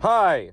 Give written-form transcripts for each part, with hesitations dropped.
Hi.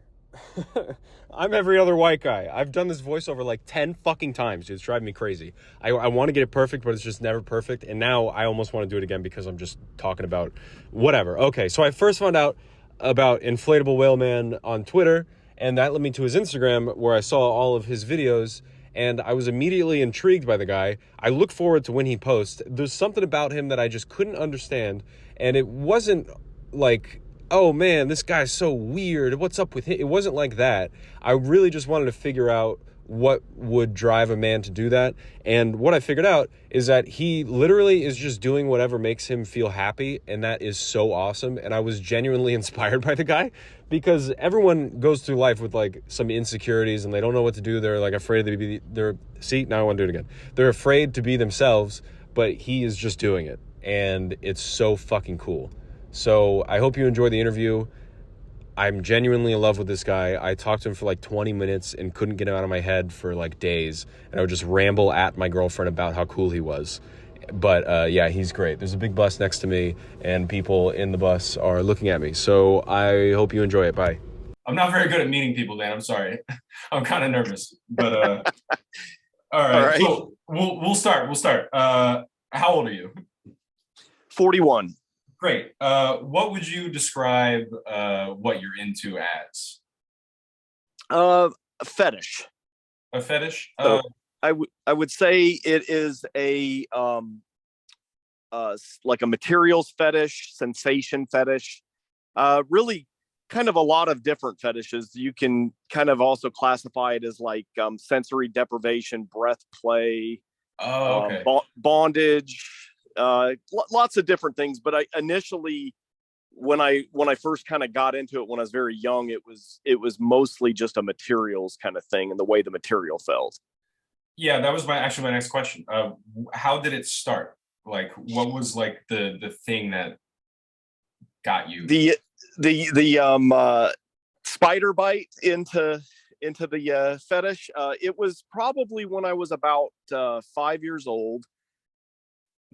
I'm every other white guy. I've done this voiceover like 10 fucking times. Dude. It's driving me crazy. I want to get it perfect, but it's just never perfect. And now I almost want to do it again because I'm just talking about whatever. Okay, so I first found out about Inflatable Whale Man on Twitter, and that led me to his Instagram where I saw all of his videos, and I was immediately intrigued by the guy. I look forward to when he posts. There's something about him that I just couldn't understand, and it wasn't like, oh man, this guy's so weird, what's up with him? It wasn't like that. I really just wanted to figure out what would drive a man to do that. And what I figured out is that he literally is just doing whatever makes him feel happy. And that is so awesome. And I was genuinely inspired by the guy because everyone goes through life with like some insecurities and they don't know what to do. They're like afraid to be, now I want to do it again. They're afraid to be themselves, but he is just doing it. And it's so fucking cool. So I hope you enjoy the interview. I'm genuinely in love with this guy. I talked to him for like 20 minutes and couldn't get him out of my head for like days. And I would just ramble at my girlfriend about how cool he was. But yeah, he's great. There's a big bus next to me and people in the bus are looking at me. So I hope you enjoy it. Bye. I'm not very good at meeting people, Dan. I'm sorry. I'm kind of nervous, but all All right. right. So we'll start. How old are you? 41. Great. What would you describe what you're into as? Uh, Fetish. A fetish? So I would say it is a like a materials fetish, sensation fetish. Really, kind of a lot of different fetishes. You can kind of also classify it as like sensory deprivation, breath play, Oh, okay. bondage, lots of different things. But I initially, when I first kind of got into it when I was very young, it was mostly just a materials kind of thing and the way the material felt. Yeah, that was my next question. How did it start? Like, what was like the thing that got you? The spider bite into the fetish. It was probably when I was about 5 years old,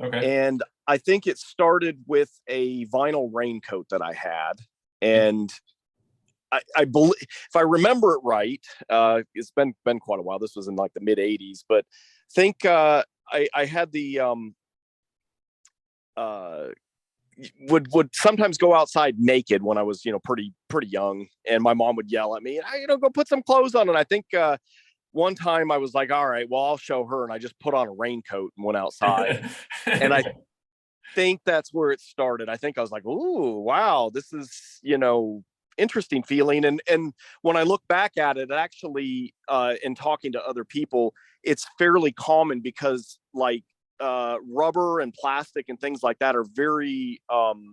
Okay. and I think it started with a vinyl raincoat that I had, and I believe, if I remember it right, it's been quite a while. This was in like the mid '80s, but think I had the uh, would sometimes go outside naked when I was pretty young, and my mom would yell at me, go put some clothes on. And I think one time I was like, all right, well, I'll show her, and I just put on a raincoat and went outside. And I think that's where it started. I think I was like, ooh, wow, this is interesting feeling. And when I look back at it, actually, in talking to other people, it's fairly common because like rubber and plastic and things like that are very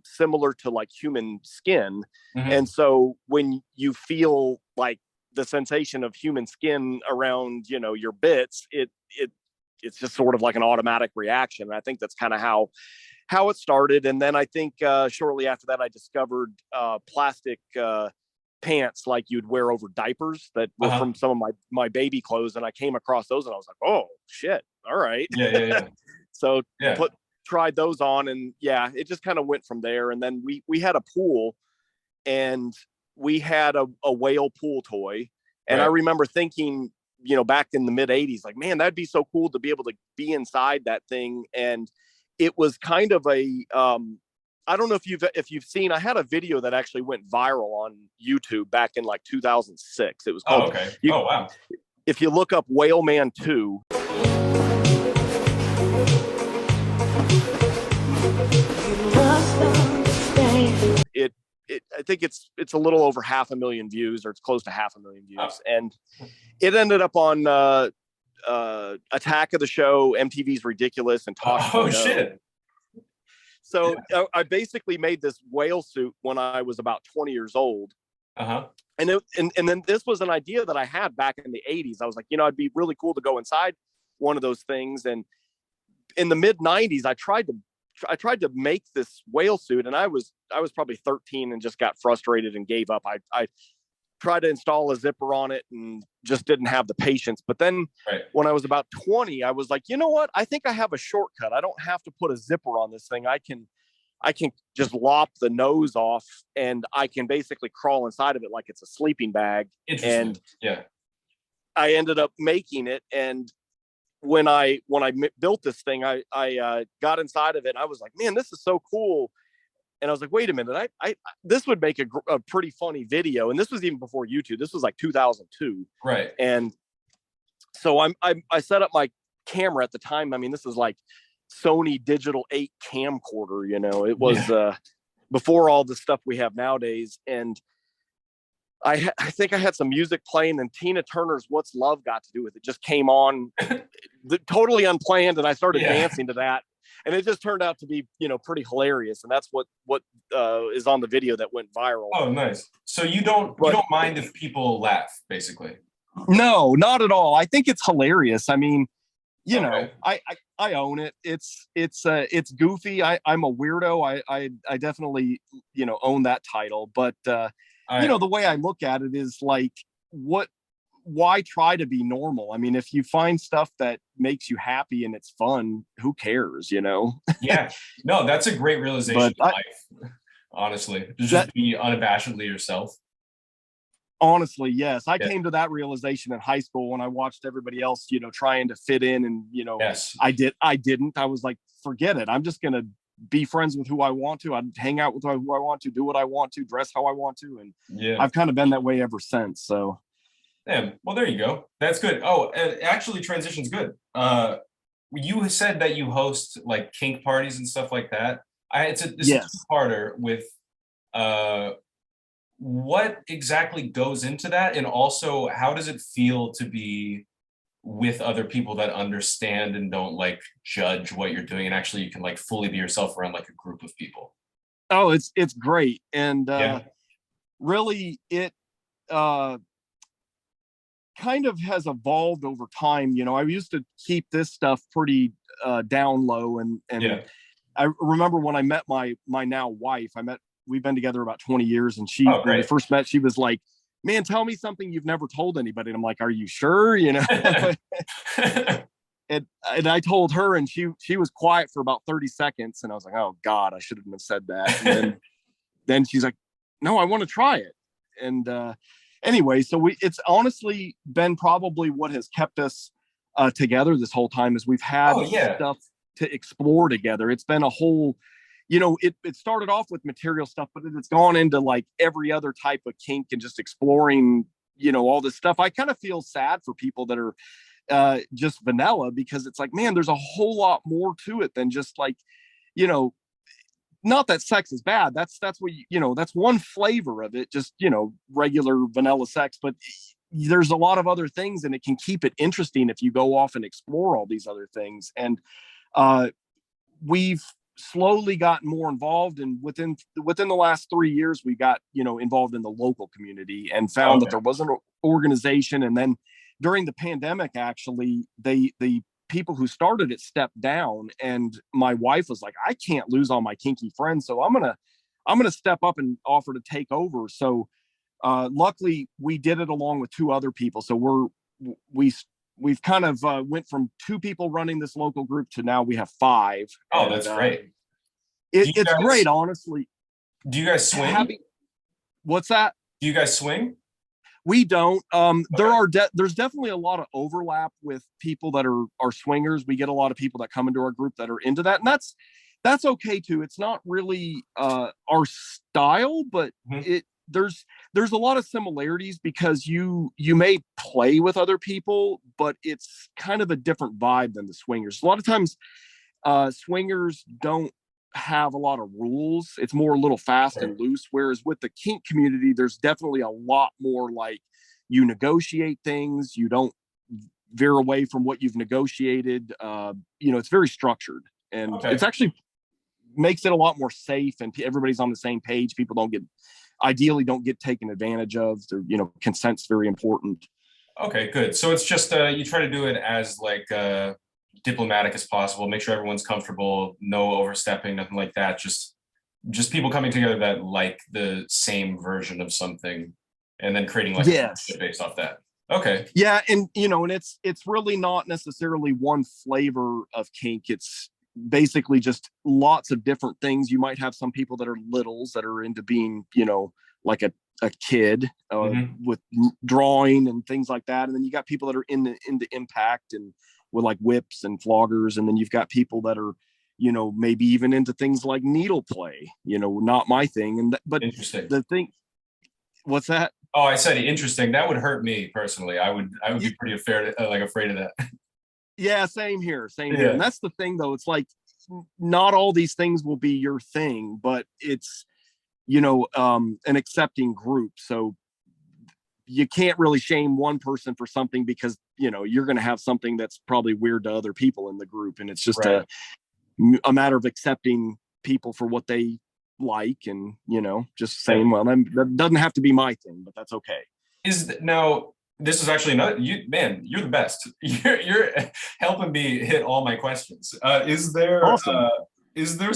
similar to like human skin. Mhm. And so when you feel like the sensation of human skin around your bits, it's just sort of like an automatic reaction. And I think that's kind of how it started. And then I think shortly after that, I discovered plastic pants like you'd wear over diapers that were Uh-huh. from some of my baby clothes. And I came across those and I was like, oh shit. All right. Yeah, yeah, yeah. So Yeah. tried those on, and yeah, it just kind of went from there. And then we had a pool, and we had a whale pool toy. And I Right. remember thinking, back in the mid '80s, like, man, that'd be so cool to be able to be inside that thing. And it was kind of a I don't know if you've seen. I had a video that actually went viral on YouTube back in like 2006. It was Oh, called okay. you. Oh, wow. If you look up Whale Man 2, it I think it's a little over 500,000 views, or it's close to 500,000 Oh, views, and it ended up on Attack of the Show, MTV's Ridiculous, and oh Tosh.0. shit. So Yeah. I basically made this whale suit when I was about 20 years old. Uh-huh. And then this was an idea that I had back in the 80s. I was like, it'd be really cool to go inside one of those things. And in the mid 90s, I tried to make this whale suit, and I was probably 13 and just got frustrated and gave up. I tried to install a zipper on it and just didn't have the patience. But then Right. when I was about 20, I was like, you know what? I think I have a shortcut. I don't have to put a zipper on this thing. I can I can just lop the nose off and I can basically crawl inside of it like it's a sleeping bag. And yeah, I ended up making it. And when I built this thing, I got inside of it and I was like, man, this is so cool. And I was like, wait a minute, I this would make a pretty funny video. And this was even before YouTube. This was like 2002. right. And so I set up my camera at the time. I mean, this is like Sony Digital 8 camcorder, you know, it was before all the stuff we have nowadays. And I think I had some music playing, and Tina Turner's "What's Love Got to Do with It" just came on, totally unplanned, and I started dancing to that, and it just turned out to be, you know, pretty hilarious. And that's what is on the video that went viral. Oh, nice. So you don't mind if people laugh, basically? No, not at all. I think it's hilarious. I mean, you know, I own it. It's goofy. I'm a weirdo. I definitely, you know, own that title. But you know, the way I look at it is like, why try to be normal? I mean, if you find stuff that makes you happy and it's fun, who cares, you know? Yeah, no, that's a great realization in life. Honestly, just be unabashedly yourself. Honestly, yes. I came to that realization in high school when I watched everybody else, you know, trying to fit in, and, you know, I didn't. I was like, forget it. I'm just going to be friends with who I want to. I'd hang out with who I want to, do what I want to, dress how I want to. And I've kind of been that way ever since. So. Yeah, well, there you go. That's good. Oh, actually, transition's good. You said that you host like kink parties and stuff like that. This is a two-parter with what exactly goes into that, and also how does it feel to be with other people that understand and don't like judge what you're doing, and actually you can like fully be yourself around like a group of people? Oh, it's great. And really it kind of has evolved over time. You know, I used to keep this stuff pretty down low, and I remember when I met my now wife, we've been together about 20 years, and when we first met, she was like, man, tell me something you've never told anybody. And I'm like, are you sure? You know? and I told her, and she was quiet for about 30 seconds. And I was like, oh God, I shouldn't have said that. And then she's like, no, I want to try it. And anyway, so it's honestly been probably what has kept us together this whole time, is we've had stuff to explore together. It's been a whole, you know, it started off with material stuff, but it's gone into like every other type of kink and just exploring, you know, all this stuff. I kind of feel sad for people that are just vanilla, because it's like, man, there's a whole lot more to it than just like, you know, not that sex is bad. That's what, you know, that's one flavor of it, just, you know, regular vanilla sex, but there's a lot of other things, and it can keep it interesting if you go off and explore all these other things. And we've slowly gotten more involved, and within the last 3 years, we got, you know, involved in the local community and found that there was an organization. And then during the pandemic, actually, the people who started it stepped down, and my wife was like, I can't lose all my kinky friends, so I'm gonna step up and offer to take over. So luckily we did it along with 2 other people. So we've kind of went from 2 people running this local group to now we have 5. Oh, that's great. It's great, honestly. Do you guys swing? What's that? Do you guys swing? We don't. There's definitely a lot of overlap with people that are swingers. We get a lot of people that come into our group that are into that, and that's okay too. It's not really our style, but there's a lot of similarities, because you may play with other people, but it's kind of a different vibe than the swingers. A lot of times swingers don't have a lot of rules. It's more a little fast and loose, whereas with the kink community, there's definitely a lot more, like, you negotiate things, you don't veer away from what you've negotiated. You know, it's very structured, and it's actually makes it a lot more safe, and everybody's on the same page. People ideally don't get taken advantage of. You know, consent's very important. Okay, good. So it's just you try to do it as like diplomatic as possible, make sure everyone's comfortable, no overstepping, nothing like that. Just people coming together that like the same version of something, and then creating like a based off that. Okay. Yeah, and you know, and it's really not necessarily one flavor of kink. It's, basically just lots of different things. You might have some people that are littles that are into being, you know, like a kid with drawing and things like that. And then you got people that are into impact and with like whips and floggers. And then you've got people that are, you know, maybe even into things like needle play, you know, not my thing. And but Interesting. the thing, what's that? Oh, I said interesting. That would hurt me personally. I would be pretty afraid of that. Yeah, same here. Same Yeah. here. And that's the thing though. It's like not all these things will be your thing, but it's, you know, an accepting group. So you can't really shame one person for something because, you know, you're going to have something that's probably weird to other people in the group. And it's just Right. a matter of accepting people for what they like and, you know, just saying, well, that doesn't have to be my thing, but that's okay. Now, this is actually another, you're the best. You're helping me hit all my questions. Is there Awesome. is there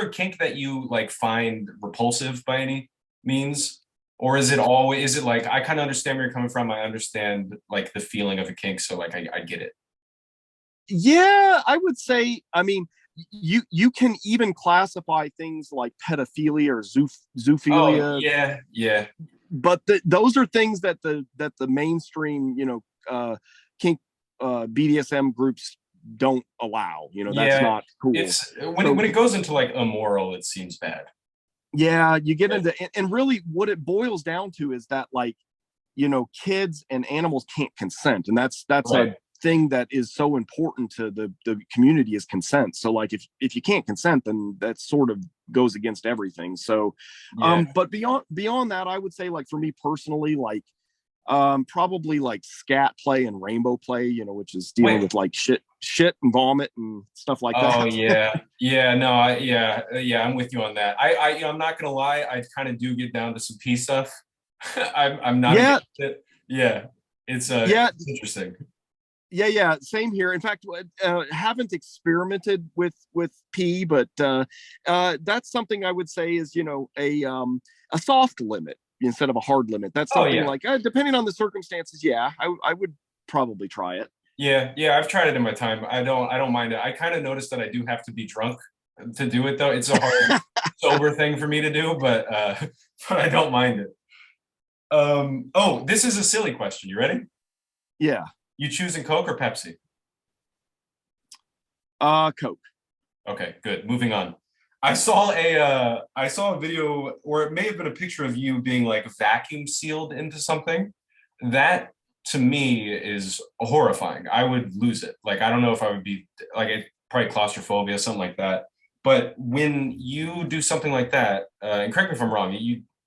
a kink that you like find repulsive by any means? Or is it like, I kind of understand where you're coming from. I understand like the feeling of a kink. So like, I get it. Yeah, I would say, I mean, you can even classify things like pedophilia or zoophilia. Oh, yeah. But those are things that the mainstream, you know, kink BDSM groups don't allow. You know, that's not cool. It's when it goes into like immoral, it seems bad. Yeah, you get into, and really what it boils down to is that, like, you know, kids and animals can't consent, and that's right. A thing that is so important to the community is consent. So like if you can't consent, then that sort of goes against everything. So but beyond that, I would say, like, for me personally, like probably like scat play and rainbow play, you know, which is dealing with like shit and vomit and stuff like that. Oh yeah, no, I'm with you on that. I'm not gonna lie, I kind of do get down to some pee stuff. I'm not against it. Yeah, it's interesting. Yeah, same here. In fact, haven't experimented with pee, but that's something I would say is, you know, a soft limit instead of a hard limit. That's something like, depending on the circumstances, I would probably try it. Yeah, I've tried it in my time. I don't mind it. I kind of noticed that I do have to be drunk to do it though. It's a hard sober thing for me to do, but I don't mind it. Oh, this is a silly question. You ready? Yeah. You choosing Coke or Pepsi? Coke. Okay, good. Moving on. I saw a video, or it may have been a picture of you being like vacuum sealed into something. That to me is horrifying. I would lose it. Like, I don't know if I would be like, probably claustrophobia, something like that. But when you do something like that, and correct me if I'm wrong,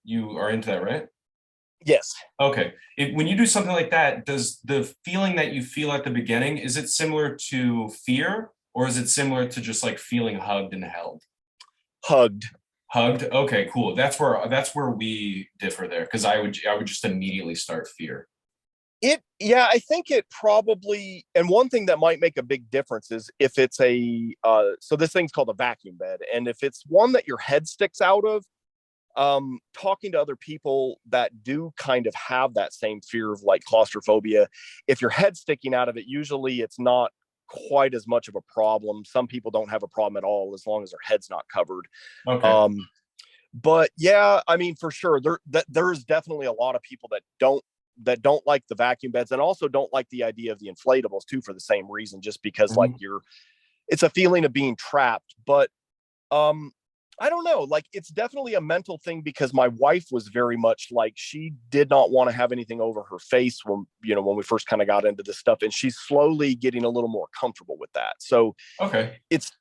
you are into that, right? Yes. Okay. When you do something like that, does the feeling that you feel at the beginning, is it similar to fear, or is it similar to just like feeling hugged and held? Hugged. Okay, cool. That's where we differ there, because I would just immediately start fear. I think it probably, and one thing that might make a big difference is if it's so this thing's called a vacuum bed, and if it's one that your head sticks out of, talking to other people that do kind of have that same fear of like claustrophobia, if your head's sticking out of it, usually it's not quite as much of a problem. Some people don't have a problem at all as long as their head's not covered. Okay. But yeah, I mean, for sure, there's definitely a lot of people that don't like the vacuum beds, and also don't like the idea of the inflatables too, for the same reason, just because like it's a feeling of being trapped. But I don't know, like, it's definitely a mental thing, because my wife was very much like, she did not want to have anything over her face when we first kind of got into this stuff, and she's slowly getting a little more comfortable with that. So it's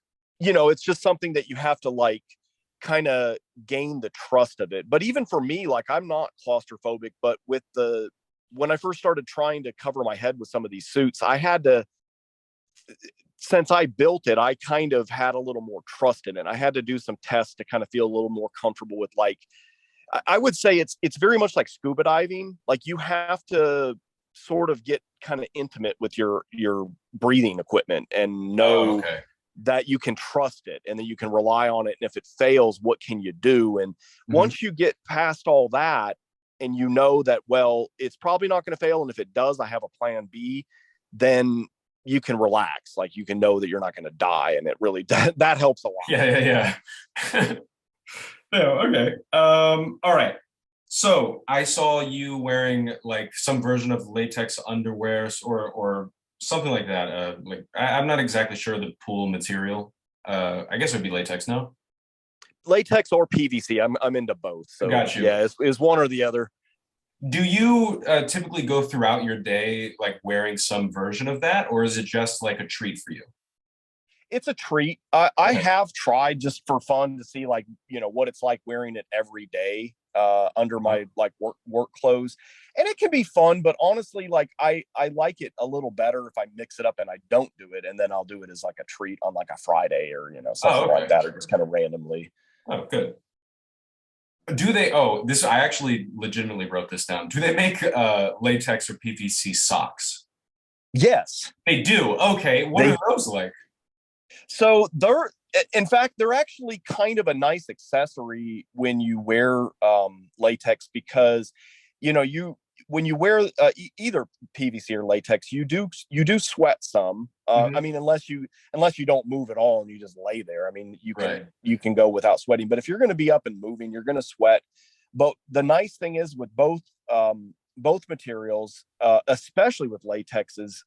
just something that you have to like kind of gain the trust of it. But even for me, like, I'm not claustrophobic, but when I first started trying to cover my head with some of these suits, I had to, since I built it, I kind of had a little more trust in it. I had to do some tests to kind of feel a little more comfortable with, like, I would say it's very much like scuba diving. Like, you have to sort of get kind of intimate with your breathing equipment and know that you can trust it and that you can rely on it. And if it fails, what can you do? And once you get past all that, and you know that, well, it's probably not going to fail, and if it does, I have a plan B, then you can relax, like you can know that you're not going to die, and it really that helps a lot. Yeah. No, okay. All right. So I saw you wearing like some version of latex underwear or something like that. Like I'm not exactly sure the pool material. I guess it would be latex, no? Latex or PVC. I'm into both. So Got you. yeah, it's one or the other. Do you typically go throughout your day like wearing some version of that, or is it just like a treat for you? It's a treat. I have tried just for fun to see like, what it's like wearing it every day under my like work clothes. And it can be fun, but honestly, like I like it a little better if I mix it up and I don't do it, and then I'll do it as like a treat on like a Friday or something like that, or just kind of randomly. Oh, good. Do they? Oh, this I actually legitimately wrote this down. Do they make latex or PVC socks? Yes, they do. Okay, what are those like? So in fact, they're actually kind of a nice accessory when you wear latex, because when you wear either PVC or latex, you do sweat some. I mean, unless you don't move at all and you just lay there. I mean, you can go without sweating. But if you're going to be up and moving, you're going to sweat. But the nice thing is with both materials, especially with latexes,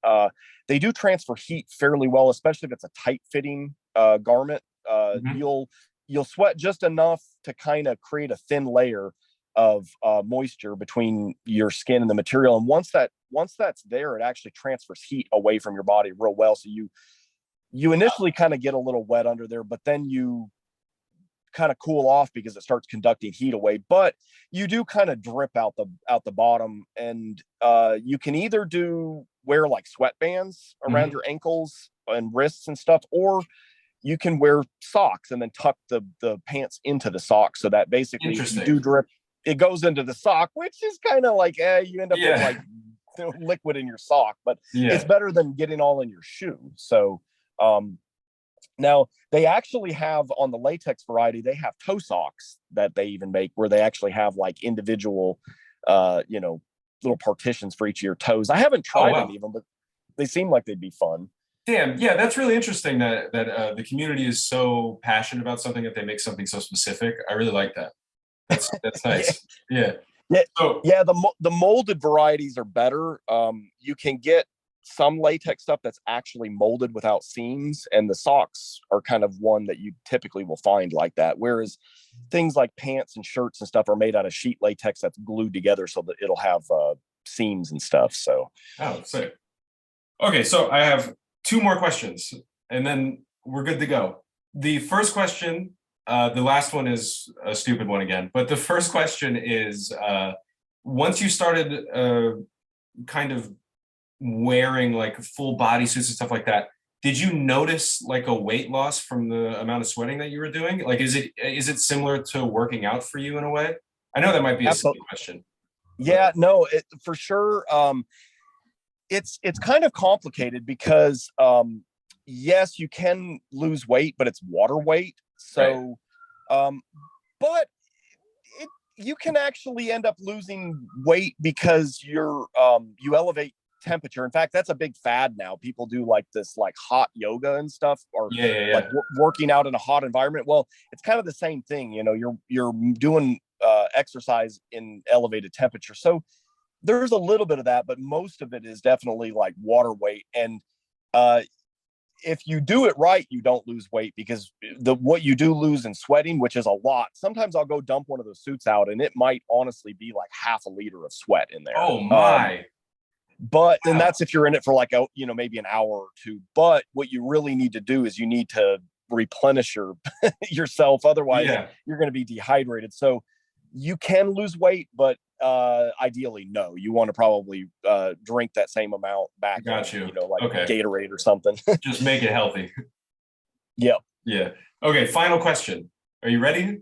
they do transfer heat fairly well, especially if it's a tight fitting garment. You'll sweat just enough to kind of create a thin layer of moisture between your skin and the material. And once that's there, it actually transfers heat away from your body real well. So you initially kind of get a little wet under there, but then you kind of cool off because it starts conducting heat away. But you do kind of drip out the bottom, and you can either wear like sweatbands around your ankles and wrists and stuff, or you can wear socks and then tuck the pants into the socks, so that basically if you do drip, it goes into the sock, which is kind of like you end up with like liquid in your sock, but it's better than getting all in your shoe. So now they actually have, on the latex variety, they have toe socks that they even make where they actually have like individual little partitions for each of your toes. I haven't tried any of them, but they seem like they'd be fun. Damn, yeah, that's really interesting that the community is so passionate about something that they make something so specific. I really like that. That's nice. Yeah. So, the molded varieties are better. You can get some latex stuff that's actually molded without seams, and the socks are kind of one that you typically will find like that. Whereas things like pants and shirts and stuff are made out of sheet latex that's glued together so that it'll have seams and stuff. So. Oh, sick. Okay, so I have 2 more questions, and then we're good to go. The first question, the last one is a stupid one again, but the first question is, once you started kind of wearing like full bodysuits and stuff like that, did you notice like a weight loss from the amount of sweating that you were doing? Like, is it similar to working out for you in a way? I know that might be a silly question. Yeah, no, for sure. It's kind of complicated because yes, you can lose weight, but it's water weight. So, but you can actually end up losing weight because you elevate temperature. In fact, that's a big fad now. People do like this like hot yoga and stuff, or like working out in a hot environment. Well, it's kind of the same thing. You're doing exercise in elevated temperature. So there's a little bit of that, but most of it is definitely like water weight. And if you do it right, you don't lose weight, because what you do lose in sweating, which is a lot. Sometimes I'll go dump one of those suits out and it might honestly be like half a liter of sweat in there. Oh my. And that's if you're in it for like maybe an hour or two. But what you really need to do is you need to replenish yourself. Otherwise you're going to be dehydrated. So you can lose weight, but ideally no. You want to probably drink that same amount back. Got you. Like Gatorade or something. Just make it healthy. Yep. Yeah. Okay, final question. Are you ready?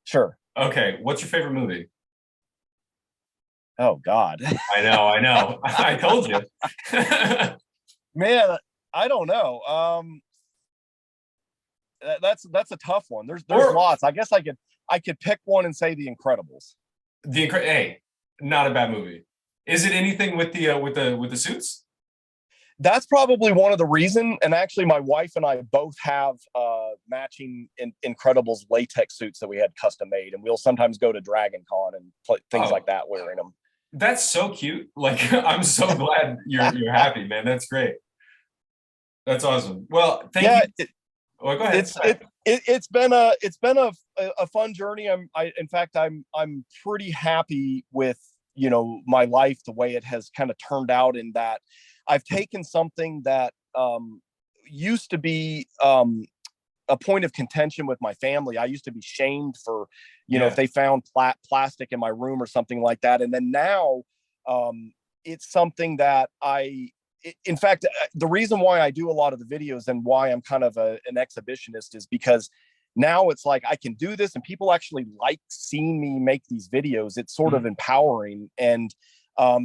Sure. Okay, what's your favorite movie? Oh God. I know. I told you. Man, I don't know. That's a tough one. There's lots. I guess I could pick one and say The Incredibles. Hey, not a bad movie. Is it anything with the suits? That's probably one of the reason. And actually, my wife and I both have matching Incredibles latex suits that we had custom made, and we'll sometimes go to Dragon Con and things like that wearing them. That's so cute. Like, I'm so glad you're happy, man. That's great. That's awesome. Well, thank you. Go ahead. It's been a fun journey. In fact, I'm pretty happy with, you know, my life, the way it has kind of turned out, in that I've taken something that used to be a point of contention with my family. I used to be shamed for, you know, if they found plastic in my room or something like that. And then now it's something that in fact, the reason why I do a lot of the videos and why I'm kind of an exhibitionist is because now it's like I can do this and people actually like seeing me make these videos. It's sort of empowering. And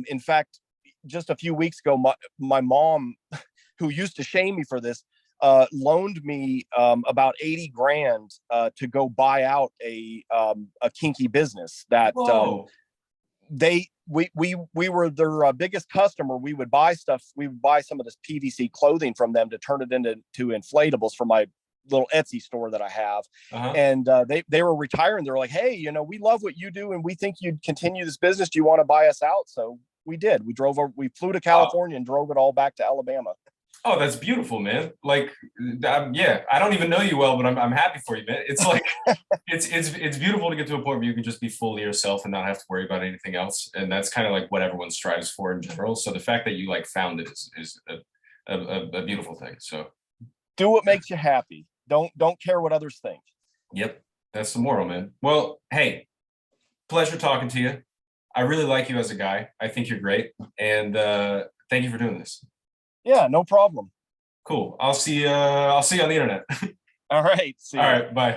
in fact, just a few weeks ago, my mom, who used to shame me for this, loaned me about 80 grand to go buy out a kinky business that we were their biggest customer. We would buy stuff. We would buy some of this PVC clothing from them to turn it into inflatables for my little Etsy store that I have. And they were retiring. They're like, hey, you know, we love what you do and we think you'd continue this business. Do you want to buy us out? So we did. We flew to California and drove it all back to Alabama. Oh, that's beautiful, man. Like, yeah, I don't even know you well, but I'm happy for you, man. It's like, it's beautiful to get to a point where you can just be fully yourself and not have to worry about anything else. And that's kind of like what everyone strives for in general. So the fact that you like found it is a beautiful thing. So do what makes you happy. Don't care what others think. Yep. That's the moral, man. Well, hey, pleasure talking to you. I really like you as a guy. I think you're great. And thank you for doing this. Yeah, no problem. Cool. I'll see you on the internet. All right. All right. Bye.